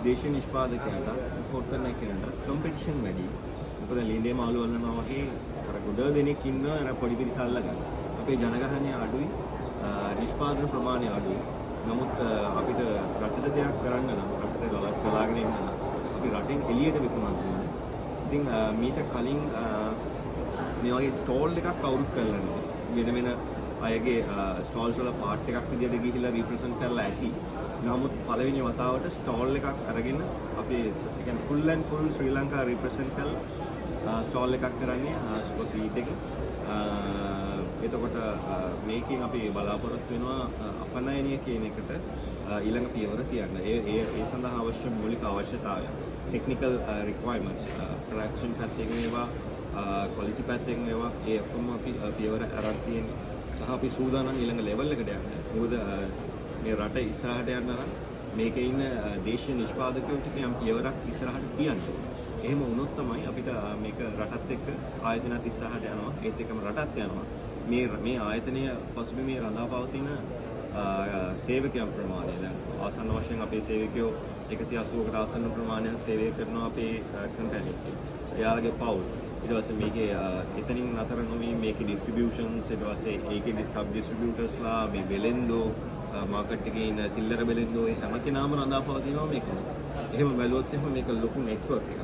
B: දේශීය නිෂ්පාදකයන්ට ඉම්පෝට් කරන කෙනාට කම්පිටිෂන් වැඩි. මොකද ලිඳේ මාළු වලනවා වගේ අර ගොඩ දෙනෙක් ඉන්නවා අර පොඩි පිරිස අල්ලගන්න. අපේ ජනගහනය අඩුයි, නිෂ්පාදන ප්‍රමාණය අඩුයි. නමුත් අපිට රටට දෙයක් කරන්න නම් රටට දවස් ගලාගෙන ඉන්න නම් අපි රටින් එළියට විකුණන්න ඕනේ. ඉතින් මීට කලින් මේ වගේ ස්ටෝල් එකක් කවුරුත් කරලා නැහැ. වෙන වෙන අයගේ ස්ටෝල්ස් වල පාර්ට් එකක් විදියට ගිහිල්ලා රිප්‍රසන්ට් කරලා ඇති. නමුත් පළවෙනි වතාවට ස්ටෝල් එකක් අරගෙන අපි කියන්නේ full and full Sri Lanka represent කරලා ස්ටෝල් එකක් කරන්නේ සුපර් ෆීඩ් එකේ. එතකොට මේකෙන් අපි බලාපොරොත්තු වෙනවා අපනයනය කියන එකට ඊළඟ පියවර තියන්න. ඒ සඳහා අවශ්‍ය මූලික අවශ්‍යතාවය, ටෙක්නිකල් රික්වයර්මන්ට්ස්, ප්‍රොඩක්ෂන් පැත්තෙන් ඒවා, ක්වොලිටි පැත්තෙන් ඒවා ඒ ඔක්කොම අපි පියවර අරන් තියෙන. සහ අපි සූදානම් ඊළඟ ලෙවල් එකට යන්න. මොකද මේ රට ඉස්සරහට යන්න නම් මේකේ ඉන්න දේශීය නිෂ්පාදකයෝ ටික යම් පියවරක් ඉස්සරහට තියන්න. එහෙම වුණොත් තමයි අපිට මේක රටත් එක්ක ආයතනත් ඉස්සරහට යනවා. ඒත් එක්කම රටත් යනවා. මේ ආයතනය පසුබිමේ රඳාපවතින සේවකයන් ප්‍රමාණය දැන් ආසන්න වශයෙන් අපේ සේවකයෝ 180කට ආසන්න ප්‍රමාණයක් සේවය කරනවා අපේ කම්පැනි එකේ. එයාලගේ පවුල්. ඊට පස්සේ මේකේ එතනින් නතර නොවි මේකේ ඩිස්ට්‍රිබියුෂන්ස් ඊට පස්සේ ඒකේ සබ් ඩිස්ට්‍රිබියුටර්ස්ලා මේ වෙලෙන්දෝ මාකට් එකේ ඉන්න සිල්ලර වෙලෙන්දෝ හැම කෙනාම රඳාපවතිනවා මේක. එහෙම බැලුවොත් එහෙම මේක ලොකු නෙට්වර්ක් එකක්.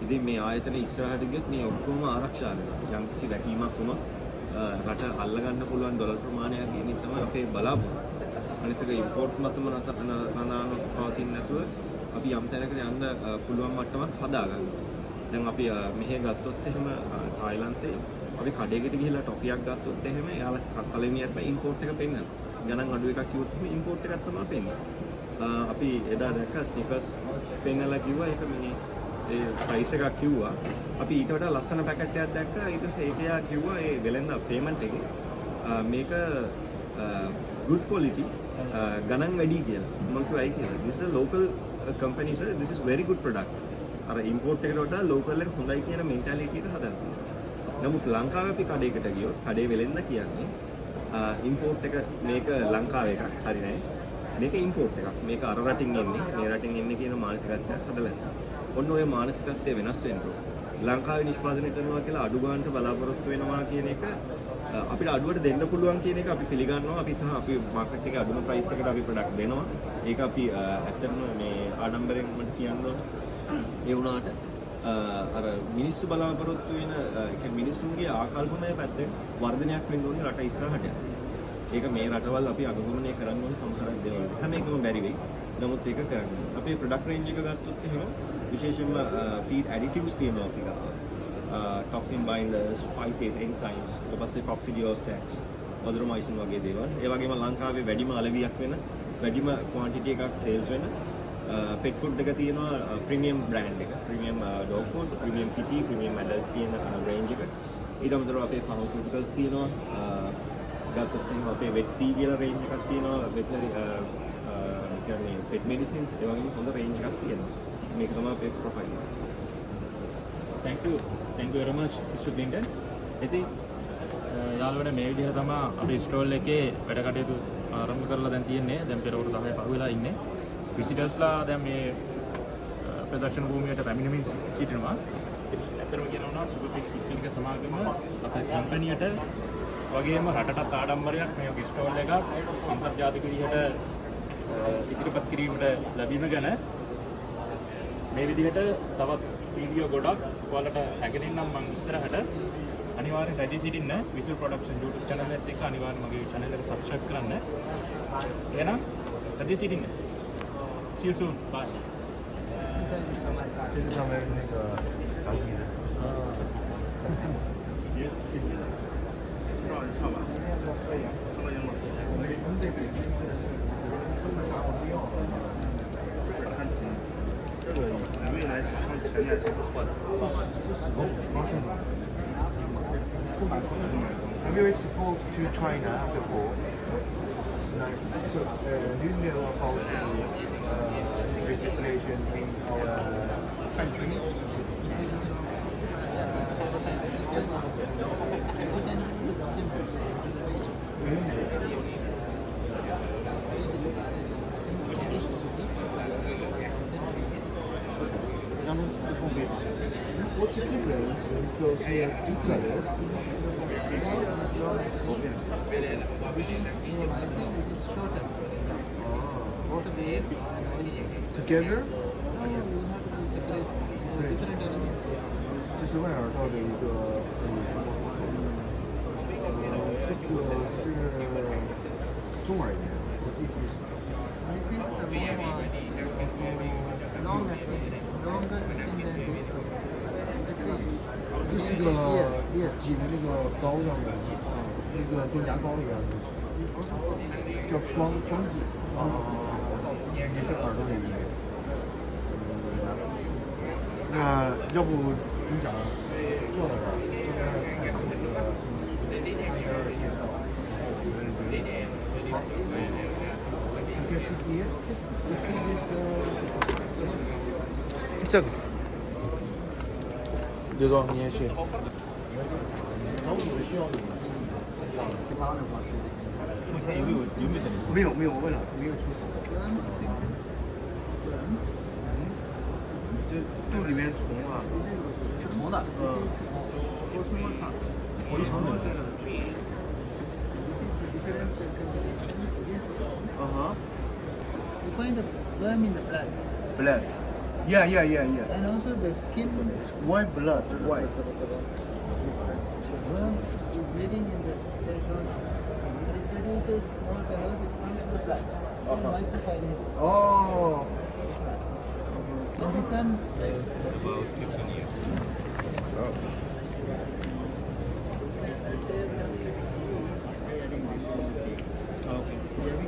B: ඉතින් මේ ආයතන ඉස්සරහට ගියොත් මේ ඔක්කොම ආරක්ෂා වෙනවා. යම්කිසි වැටීමක් වුණොත් රට අල්ලගන්න පුළුවන් ඩොලර් ප්‍රමාණයක් කියන එක තමයි අපේ බලාපොරොත්තු. අනිත් එක ඉම්පෝට් මතම නනාන පවතින්නේ නැතුව අපි යම් තැනකට යන්න පුළුවන් මට්ටමක් හදාගන්න. දැන් අපි මෙහෙ ගත්තොත් එහෙම තායිලන්තේ අපි කඩේකට ගිහිල්ලා ටොෆියක් ගත්තොත් එහෙම එයාලා පළවෙනියට ඉම්පෝට් එක පෙන්නනවා. ගණන් අඩු එකක් කිව්වොත් එහෙම ඉම්පෝට් එකක් තමයි පෙන්නන්නේ. අපි එදා දැක්ක ස්නිකර්ස් පෙන්නලා කිව්වා ඒක මේ ඒ ප්‍රයිස් එකක් කිව්වා. අපි ඊට වඩා ලස්සන පැකට් එකක් දැක්කා. ඊට පස්සේ ඒක යා කිව්වා ඒ වෙලෙන්ද පේමන්ට් එකේ මේක good quality ගණන් වැඩි කියලා. මම කිව්වා ඒ කියලා. This is a local company sir. This is very good product. අර ඉම්පෝට් එකට වඩා ලෝකල් එක හොඳයි කියන මෙන්ටැලිටි එක හදලා තියෙනවා. නමුත් ලංකාවේ අපි කඩේකට ගියොත් කඩේ වෙලෙන්ද කියන්නේ ඉම්පෝට් එක මේක ලංකාවේ එකක් හරි නෑ. මේක ඉම්පෝට් එකක්. මේක අර රටින් එන්නේ. මේ රටින් එන්නේ කියන මානසිකත්වයක් හදලා තියෙනවා. ඔන්න ඔය මානසිකත්වය වෙනස් වෙන්න ඕන. ලංකාවේ නිෂ්පාදනය කරනවා කියලා අඩු ගන්නට බලාපොරොත්තු වෙනවා කියන එක අපිට අඩුවට දෙන්න පුළුවන් කියන එක අපි පිළිගන්නවා. අපි සහ අපි මාකට් එකේ අඩුම ප්‍රයිස් එකට අපි ප්‍රොඩක්ට් දෙනවා. ඒක අපි ඇත්තටම මේ ආඩම්බරෙන් මට කියන්න ඕන. ඒ වුණාට අර මිනිස්සු බලාපොරොත්තු වෙන ඒ මිනිස්සුන්ගේ ආකල්පමය පැත්තෙන් වර්ධනයක් වෙන්න ඕනේ රට ඉස්සරහට යන්න. ඒක මේ රටවල් අපි අනුගමනය කරන්න ඕනේ සමහරක් දේවල්. හැම එකම බැරි වෙයි. නමුත් ඒක කරන්න. අපේ ප්‍රොඩක්ට් රේන්ජ් එක ගත්තොත් එහෙම විශේෂයෙන්ම ෆීඩ් ඇඩිටිව්ස් තියෙනවා අපි ගත්තා. ටොක්සින් බයින්ඩර්ස්, ෆයිටේස්, එන්සයිම්ස්, ඊට පස්සේ කොක්සිඩියෝස්ටැට්ස්, ඔදරොමයිසින් වගේ දේවල්. ඒ වගේම ලංකාවේ වැඩිම අලෙවියක් වෙන, වැඩිම ක්වොන්ටිටි එකක් සේල්ස් වෙන pet food එක තියෙනවා ප්‍රීමියම් බ්‍රෑන්ඩ් එක. Premium dog food, premium kitty, premium adult කියන රේන්ජ් එක. ඊට අමතරව අපේ pharmaceuticals තියෙනවා. ගත්තොත් එහෙනම් අපේ vet C කියලා රේන්ජ් එකක් තියෙනවා. veterinary කියන්නේ pet medicines ඒ වගේම හොඳ රේන්ජ් එකක් තියෙනවා. මේක තමයි අපේ ප්‍රොෆයිල් එක.
A: thank you very much Mr. Clinton. ඉතින් යාළුවනේ මේ විදිහට තමයි අපේ ස්ටෝල් එකේ වැඩ කටයුතු ආරම්භ කරලා දැන් තියෙන්නේ. දැන් පෙරවරු 10 පහුවෙලා ඉන්නේ. විසිටර්ස්ලා දැන් මේ ප්‍රදර්ශන භූමියට පැමිණෙමින් සිටිනවා. ඇත්තටම කියනවා නම් සුපිරි පික්නික සමාගම අපේ කම්පැනියට වගේම රටටත් ආඩම්බරයක් මේ වගේ ස්ටෝල් එකක් අන්තර්ජාතික විදිහට ඉදිරිපත් කිරීමට ලැබීම ගැන මේ විදිහට තවත් වීඩියෝ ගොඩක් ඔයාලට හැගෙනින්නම් මම ඉස්සරහට අනිවාර්යෙන් රැඩි සිටින්න විසුල් ප්‍රොඩක්ෂන් YouTube channel එකත් එක්ක අනිවාර්යෙන් මගේ channel එක subscribe කරන්න. එහෙනම් රැඩි සිටින්න. See you soon. Bye.
C: 这是上面那个小米的。这个未来是上前年这个货子，这是高兴的。Have you exported to China before? So, do you know about the legislation in our country? What's the difference because two colors? Together? 这是外耳道的一个，这个是中耳炎，我弟弟是。
E: This is longer than this.
C: 这是一个挤的那个膏上的，那个跟牙膏一样的，叫双挤，也是耳朵里面。那要不你讲坐在这儿，看看那个介绍，好。You can sit here. You see this? 这个。刘总，你也去。
B: 没有，我问了，没有出口。
C: to revenge home.
E: This is Cosmo Parks. This is for different combination. You find a worm in the blood.
C: Blood. Yeah.
E: And also the skin.
C: White blood. White.
E: The worm is living in the territory. When it produces small colors, it comes to the blood. Microfiling.
C: Oh.
E: This one. And this one.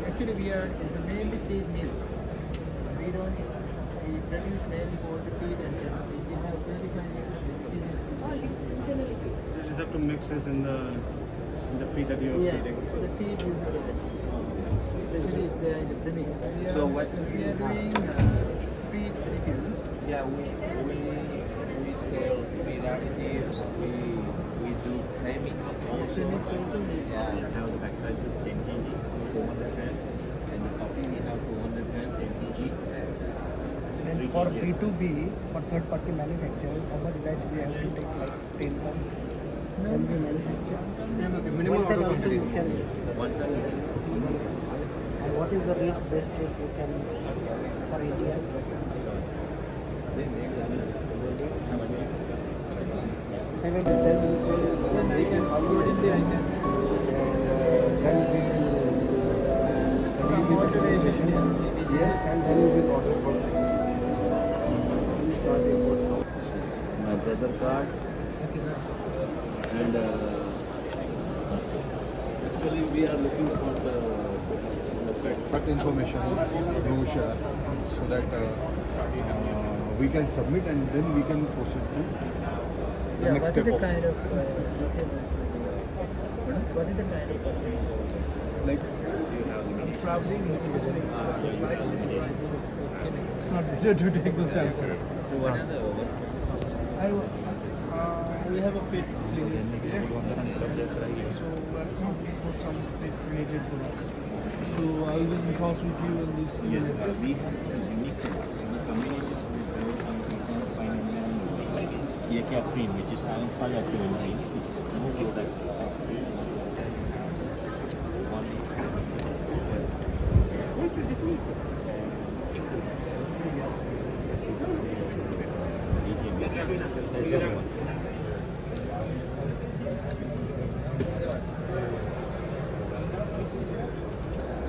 E: Actually, we are it's a mainly feed mill. We produce mainly poultry feed, and then we have 25 years of experience in
F: You just have to mix this in the feed that you're feeding.
E: So the feed is especially is there in the premix.
D: So what
E: we are doing feed additives.
D: Yeah, we sell feed additives. We do premix also.
E: Premix also.
D: Yeah. Now the back size is 10 kg, 400 grams, and the coffee we have 400 grams, 10 kg.
G: And for B2B, for third party manufacturer, how much batch we have to take, like 10 ton? Can we manufacture?
C: Minimum
G: 1 ton also you can.
D: 1 ton.
G: And what is the rate best rate you can for India? 7 to 10
E: Then I can forward India. I can
C: Then we will study
E: some
C: with the
E: alterations.
C: organization. Yes, and then we will order for we start the import.
D: This is my brother card,
E: Okay, nice.
D: and actually we are looking for the pet.
C: Product information, brochure, so that we can submit and then we can post it to the
E: Yeah,
C: next
E: what
C: step
E: is the
C: of
E: kind of documents? What is the kind of documents?
C: like
G: traveling is it's not better to take the samples.
D: So what are the
G: We have a pit clearance here. So that's how we put some pit related products. So I will be in touch with you on this.
H: We have some unique combinations with some we can find in Yaka cream, which is having color to in range, which is more like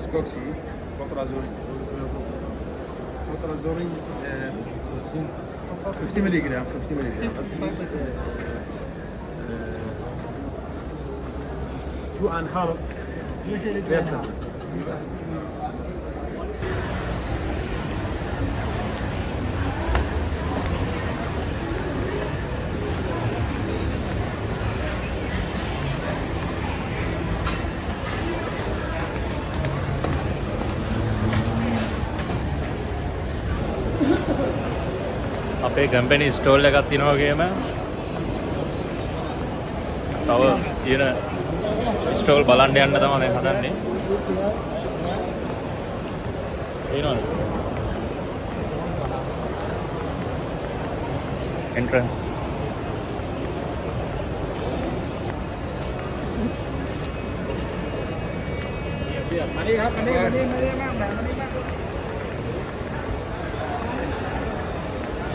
F: Skoxi, Protrazorin. Protrazorin is 50 milligram. 50 milligram. At least 2.5
E: Usually
F: percent.
A: අපේ company stall එකක් තියෙනවා වගේම තව තියෙන stall බලන්න යන්න තමයි දැන් හදන්නේ. එනවද? entrance.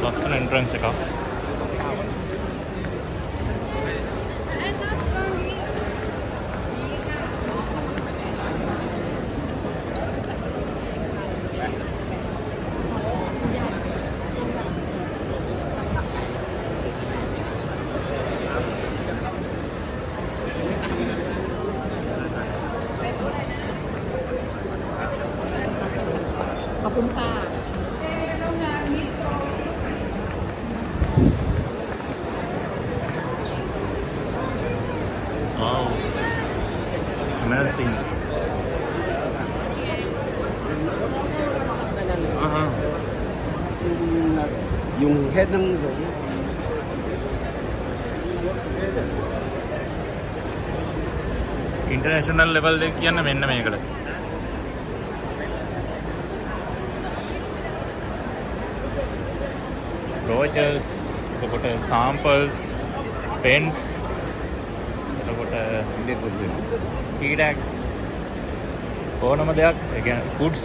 A: ලස්සන entrance එකක්. Wow, amazing.
D: Dùng hết năm rồi.
A: International level එක කියන්න මෙන්න මේකට. බ්‍රෝචර්ස්, එතකොට සාම්පල්ස්, පෙන්ස්, එතකොට කී ටැග්ස්, ඕනම දෙයක්, ඒ කියන්නේ ෆුඩ්ස්,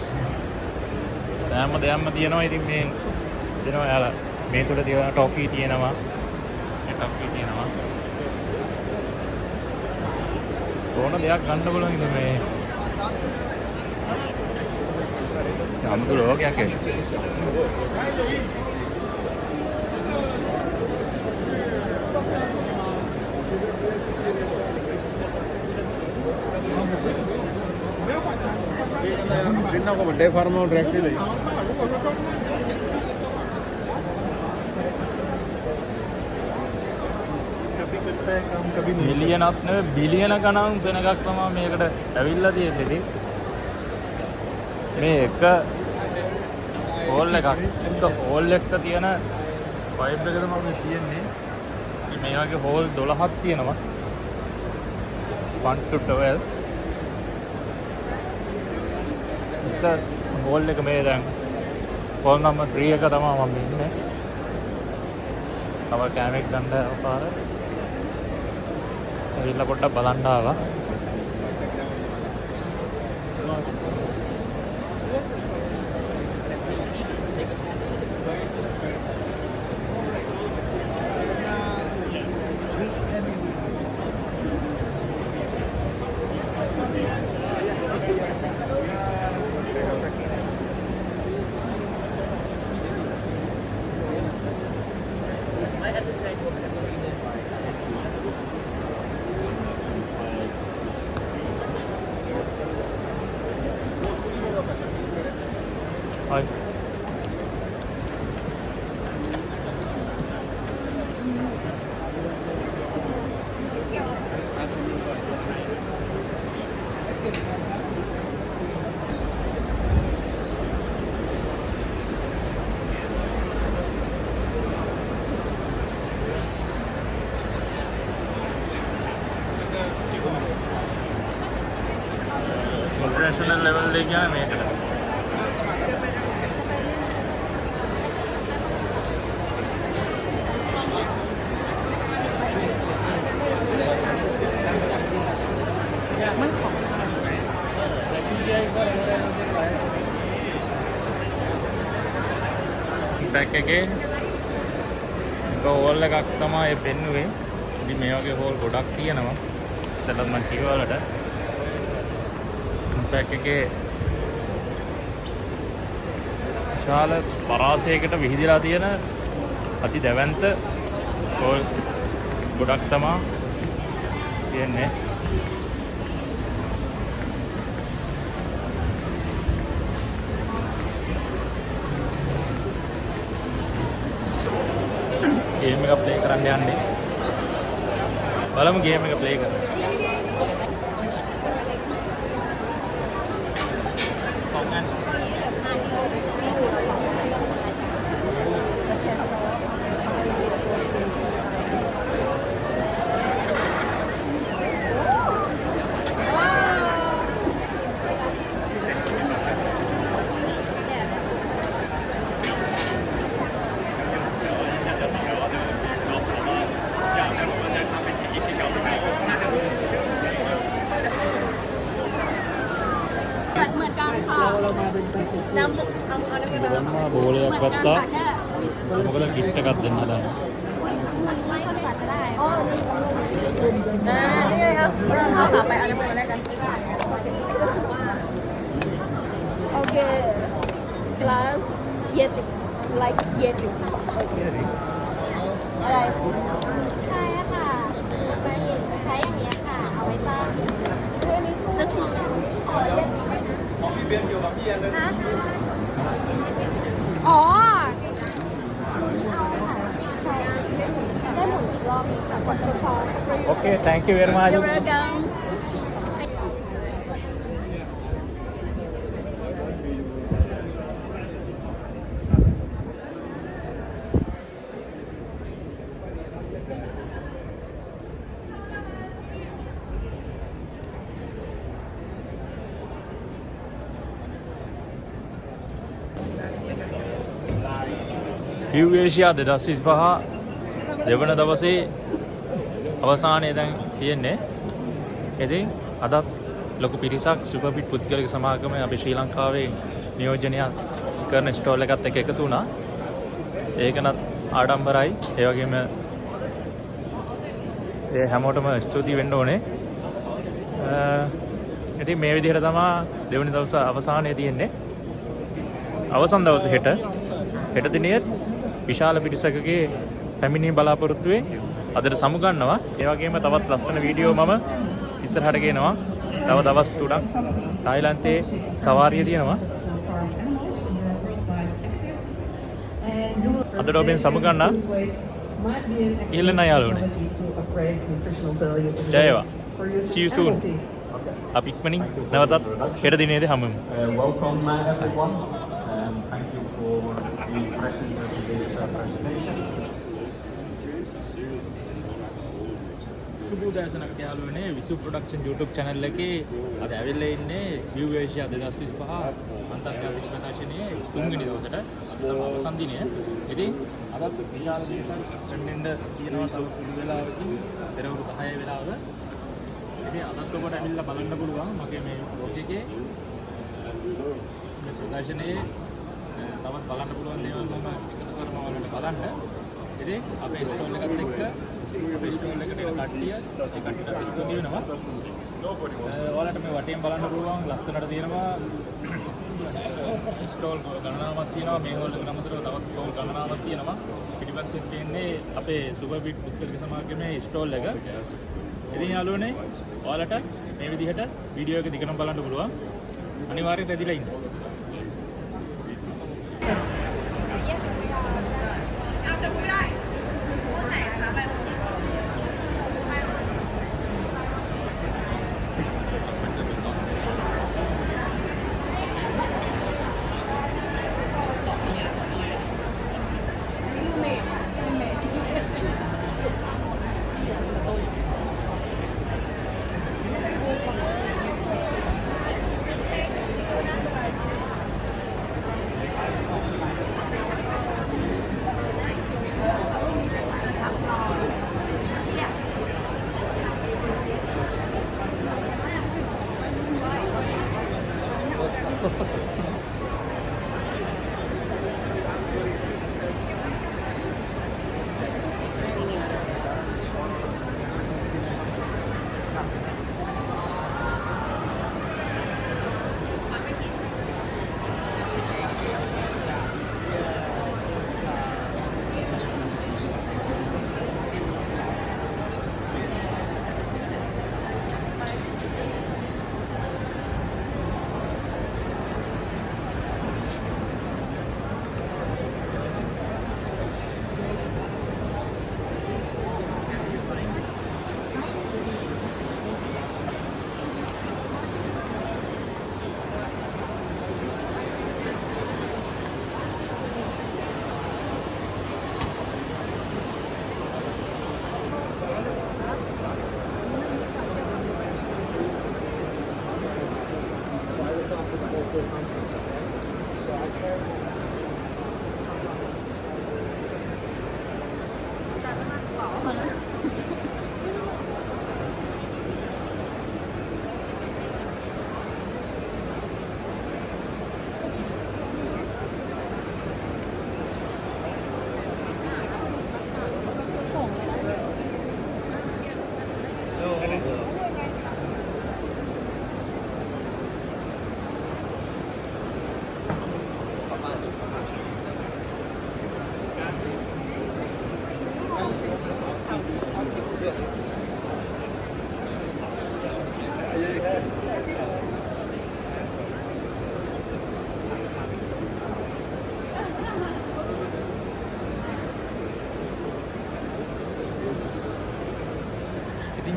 A: සෑම දෙයක්ම තියෙනවා. ඉතින් මේ දෙනවා යාලා මේ සුළු තියෙන ටොෆී තියෙනවා, ටොෆී තියෙනවා, ඕන දෙයක් ගන්න පුළුවන්. ඉතින් මේ අමුතු රෝගයක් ඒක.
C: දෙන්නකො බඩේ ෆාර්ම වල ඩිරෙක්ට් වෙලා
A: මිලියනක් නෙවෙයි බිලියන ගණන් සෙනගක් තමයි මේකට ඇවිල්ලා තියෙන්නේ. ඉතින් මේ එක හෝල් එකක්, එක හෝල් එකක තියෙන පයිප් එක තමයි මේ තියෙන්නේ. මේ වගේ හෝල් 12ක් තියෙනවා. 1 to 12. එක හෝල් එක මේ දැන් හෝල් නම්බර් 3 එක තමයි මම ඉන්නේ. තව කැමෙක් ගන්න පාර. ඇවිල්ලා පොඩ්ඩක් බලන්න ආවා. Hi. International level ले गया है मेरे पैक के හෝල් එකක් තමයි පෙන්නුවේ. ඉතින් මේ වගේ හෝල් ගොඩක් තියෙනවා. ඉස්සෙල්ලා මම කිව්වා වලට පැක් එකේ විශාල පරාසයකට විහිදලා තියෙන අති දැවැන්ත හෝල් ගොඩක් තමයි තියෙන්නේ. ගේම් එක ප්ලේ කරන්න යන්නේ. බලමු ගේම් එක ප්ලේ කරන්න. බෝලයක් ගත්තා. මොකද gift එකක් දෙන්න හදනවා.
I: Okay, glass Yeti, like Yeti. Alright. ใช่ค่ะใช้อย่างนี้ค่ะ เอาไว้ตั้งจะถูกขอเรียกมีเบียนอยู่กับพี่อันนึงอ๋อเอาค่ะใช่ได้หมุนอีกรอบกดตัวพอ
A: Okay, thank you very much.
I: You're welcome.
A: View Asia 2025 දෙවන දවසේ අවසානයේ දැන් තියෙන්නේ. ඉතින් අදත් ලොකු පිරිසක් සුපර්බිට් පුද්ගලික සමාගමේ අපි ශ්‍රී ලංකාවේ නියෝජනය කරන ස්ටෝල් එකත් එක්ක එකතු වුණා. ඒකනත් ආඩම්බරයි. ඒ වගේම ඒ හැමෝටම ස්තුති වෙන්න ඕනේ. ඉතින් මේ විදිහට තමයි දෙවනි දවස අවසානයේ තියෙන්නේ. අවසන් දවසේ හෙට දිනේ විශාල පිරිසකගේ පැමිණීම බලාපොරොත්තු වෙයි. අදට සමුගන්නවා. ඒ වගේම තවත් ලස්සන වීඩියෝ මම ඉස්සරහට ගෙනවා. තව දවස් 3ක් තායිලන්තයේ සවාරිය තියෙනවා. අදට ඔබෙන් සමුගන්න ඉල්ලන යාළුවනේ. ජය වේවා. See you soon. අපි ඉක්මනින් නැවතත් හෙට දිනේදී හමුවෙමු.
H: Welcome everyone. Thank you for being present at this presentation.
A: සුබ උදෑසනකට යාළුවනේ විසු ප්‍රොඩක්ෂන් YouTube channel එකේ අද ඇවිල්ලා ඉන්නේ View Asia 2025 අන්තර්ජාතික ප්‍රදර්ශනයේ තුන්වෙනි දවසට අවසන් දිනය. ඉතින් අදත් විශාල පිරිසක් දෙන්න තියෙනවා තව සුළු වෙලාවකින් පෙරවරු 10 වෙලාව. ඉතින් අදත් ඔබට ඇවිල්ලා බලන්න පුළුවන් මගේ මේ බ්ලොග් එකේ මේ ප්‍රදර්ශනයේ තවත් බලන්න පුළුවන් දේවල් මම එකතු කරනවා වලට බලන්න. ඉතින් අපේ ස්ටෝල් එකත් එක්ක අපේ ස්ටෝල් එකට එන කට්ටිය ඒ කට්ටියට ස්තුති වෙනවා. ඔයාලට මේ වටේම බලන්න පුළුවන් ලස්සනට තියෙනවා ස්ටෝල් ගණනාවක් තියෙනවා. මේ හෝල් එකට අමතරව තවත් ස්ටෝල් ගණනාවක් තියෙනවා. පිටිපස්සෙන් තියෙන්නේ අපේ සුපර්බිට් පුද්ගලික සමාගමේ ස්ටෝල් එක. ඉතින් යාළුවනේ ඔයාලට මේ විදිහට වීඩියෝ එක දිගටම බලන්න පුළුවන්. අනිවාර්යෙන් රැඳිලා ඉන්න.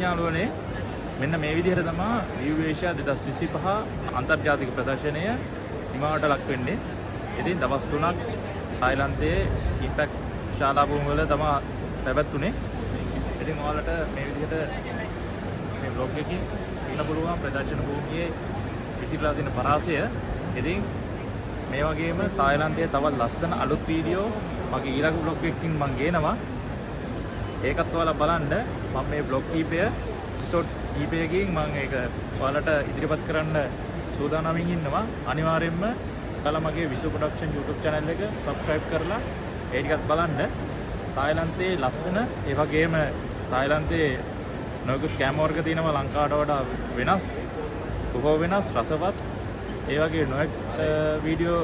A: යාළුවනේ මෙන්න මේ විදිහට තමයි View Asia 2025 අන්තර්ජාතික ප්‍රදර්ශනය නිමාවට ලක් වෙන්නේ. ඉතින් දවස් 3ක් තායිලන්තයේ ඉම්පැක්ට් ශාලා භූමිය වල තමයි පැවැත්ුනේ. ඉතින් ඔයාලට මේ විදිහට මේ බ්ලොග් එකකින් ඉන්න පුළුවන් ප්‍රදර්ශන භූමියේ විසිරලා තියෙන පරාසය. ඉතින් මේ වගේම තායිලන්තයේ තවත් ලස්සන අලුත් වීඩියෝ මගේ ඊළඟ බ්ලොග් එකකින් මම ගේනවා. ඒකත් ඔයාලා බලන්න. මම මේ බ්ලොග් කීපය එපිසෝඩ් කීපයකින් මම ඒක ඔයාලට ඉදිරිපත් කරන්න සූදානම්ින් ඉන්නවා. අනිවාර්යයෙන්ම ඔයාලා මගේ විසු ප්‍රොඩක්ෂන් YouTube channel එක subscribe කරලා ඒ ටිකත් බලන්න. තායිලන්තයේ ලස්සන ඒ වගේම තායිලන්තයේ නොයෙකුත් කැම වර්ග තියෙනවා ලංකාවට වඩා වෙනස්, බොහෝ වෙනස්, රසවත්. ඒ වගේ නොයෙක් වීඩියෝ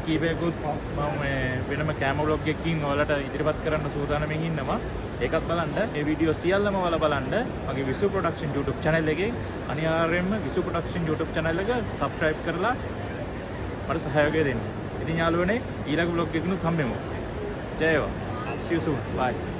A: කීපයකුත් මම වෙනම කැම බ්ලොග් එකකින් ඔයාලට ඉදිරිපත් කරන්න සූදානම්ින් ඉන්නවා. ඒකත් බලන්න. මේ වීඩියෝ සියල්ලම ඔයාලා බලන්න මගේ විසු ප්‍රොඩක්ෂන් YouTube channel එකේ අනිවාර්යයෙන්ම විසු ප්‍රොඩක්ෂන් YouTube channel එක subscribe කරලා මට සහයෝගය දෙන්න. ඉතින් යාළුවනේ ඊළඟ බ්ලොග් එකකිනුත් හම්බෙමු. ජය වේවා. See you soon. Bye.